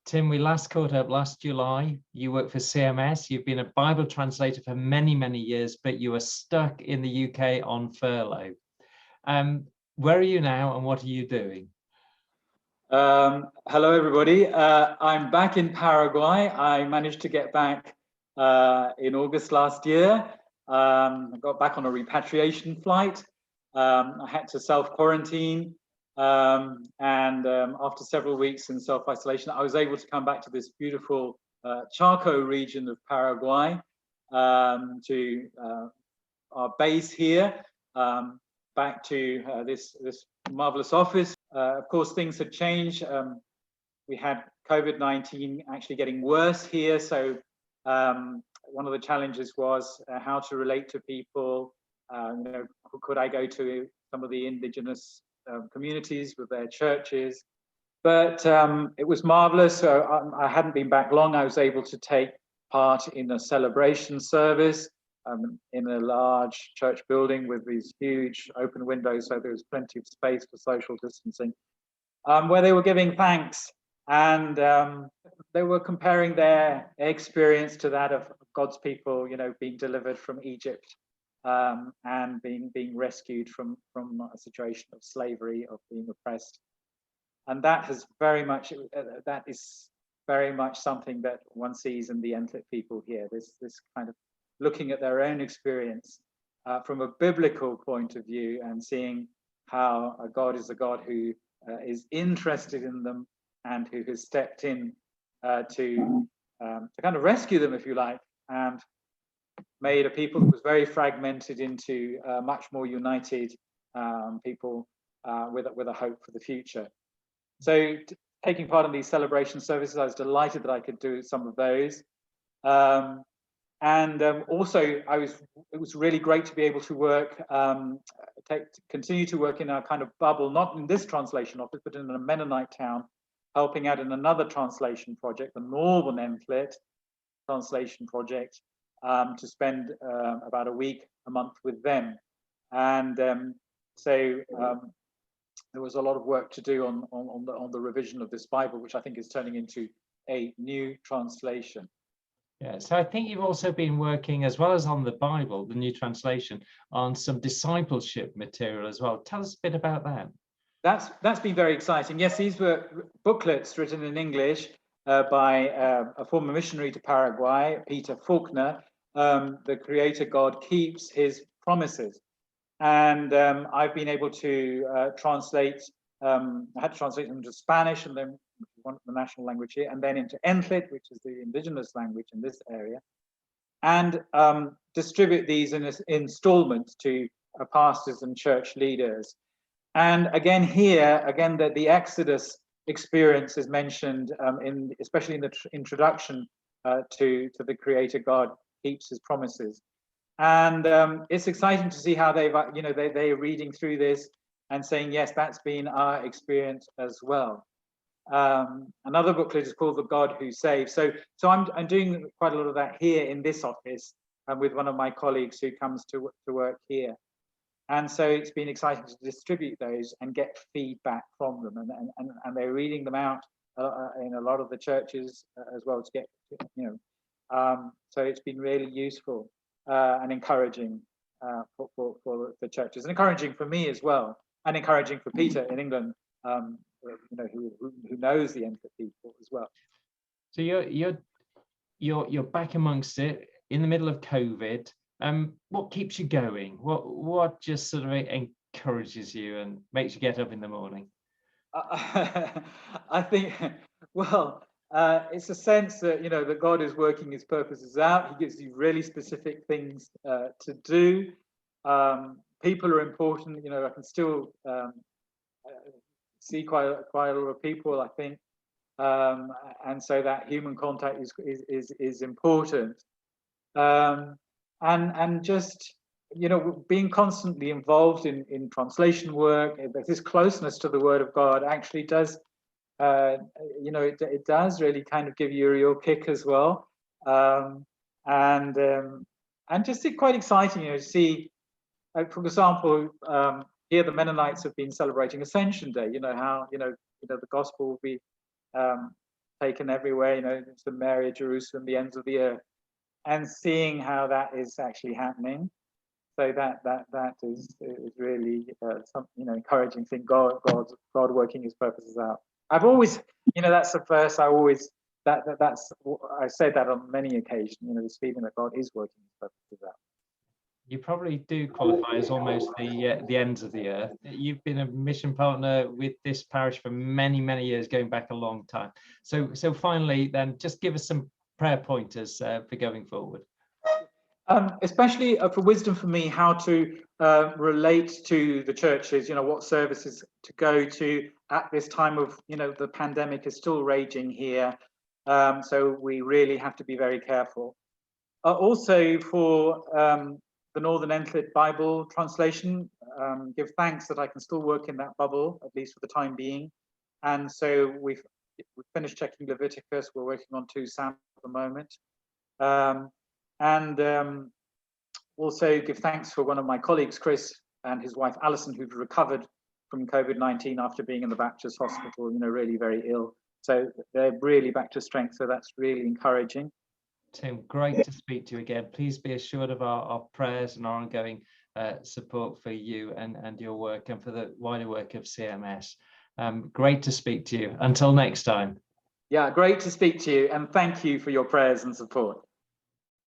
Tim, we last caught up last July. You work for CMS. You've been a Bible translator for many, many years, but you are stuck in the UK on furlough. Where are you now and what are you doing? Hello, everybody. I'm back in Paraguay. I managed to get back in August last year. I got back on a repatriation flight. I had to self-quarantine. And after several weeks in self-isolation, I was able to come back to this beautiful Chaco region of Paraguay, to our base here, back to this marvelous office. Of course, things had changed. We had COVID-19 actually getting worse here. So one of the challenges was how to relate to people. Could I go to some of the indigenous communities with their churches? But it was marvelous. So I hadn't been back long. I was able to take part in a celebration service in a large church building with these huge open windows, so there was plenty of space for social distancing, where they were giving thanks, and they were comparing their experience to that of God's people, being delivered from Egypt, and being rescued from a situation of slavery, of being oppressed. And that is very much something that one sees in the Entlet people here. This kind of looking at their own experience from a biblical point of view, and seeing how God is a God who is interested in them and who has stepped in to kind of rescue them, if you like, and made a people that was very fragmented into much more united people with a hope for the future. So taking part in these celebration services, I was delighted that I could do some of those. And also, it was really great to be able to work, continue to work in our kind of bubble, not in this translation office, but in a Mennonite town, helping out in another translation project, the Northern Entlet translation project, to spend about a month with them. And so there was a lot of work to do on the revision of this Bible, which I think is turning into a new translation. Yeah, so I think you've also been working, as well as on the Bible, the new translation, on some discipleship material as well. Tell us a bit about that. That's been very exciting. Yes, these were booklets written in English by a former missionary to Paraguay, Peter Faulkner. The Creator God keeps his promises. And I've been able to translate, I had to translate them into Spanish, and then the national language here, and then into Entlet, which is the indigenous language in this area, and distribute these in installments to pastors and church leaders. And again here, the Exodus experience is mentioned, especially in the introduction to the Creator God keeps his promises. And it's exciting to see how they're reading through this and saying, yes, that's been our experience as well. Another booklet is called The God Who Saves. So I'm doing quite a lot of that here in this office, with one of my colleagues who comes to work here. And so it's been exciting to distribute those and get feedback from them, and they're reading them out in a lot of the churches as well to get, so it's been really useful and encouraging for the churches, and encouraging for me as well, and encouraging for Peter in England, who knows the Entlet people as well. So you're back amongst it in the middle of COVID. What keeps you going? What just sort of encourages you and makes you get up in the morning? I think, it's a sense that that God is working his purposes out. He gives you really specific things to do. People are important. I can still see quite a lot of people, I think, and so that human contact is important. And just being constantly involved in translation work, this closeness to the Word of God actually does, it does really kind of give you a real kick as well, and just quite exciting, to see, for example, here the Mennonites have been celebrating Ascension Day. How the gospel will be taken everywhere, you know, to Mary, Jerusalem, the ends of the earth, and seeing how that is actually happening. So that is really some, you know, encouraging thing. God working His purposes out. I've always, you know, that's the verse I always that's I said that on many occasions. You know, this feeling that God is working His purposes out. You probably do qualify as almost the ends of the earth. You've been a mission partner with this parish for many, many years, going back a long time. So finally, then, just give us some prayer pointers for going forward. Especially for wisdom for me, how to relate to the churches, you know, what services to go to at this time of, you know, the pandemic is still raging here. So we really have to be very careful. Also for the Northern Enfield Bible translation, give thanks that I can still work in that bubble, at least for the time being. And so we've finished checking Leviticus. We're working on 2 Sam at the moment. Also give thanks for one of my colleagues, Chris, and his wife, Alison, who've recovered from COVID-19 after being in the Baptist hospital, you know, really very ill. So they're really back to strength. So that's really encouraging. Tim, great to speak to you again. Please be assured of our prayers and our ongoing support for you and your work and for the wider work of CMS. Great to speak to you. Until next time. Yeah, great to speak to you, and thank you for your prayers and support.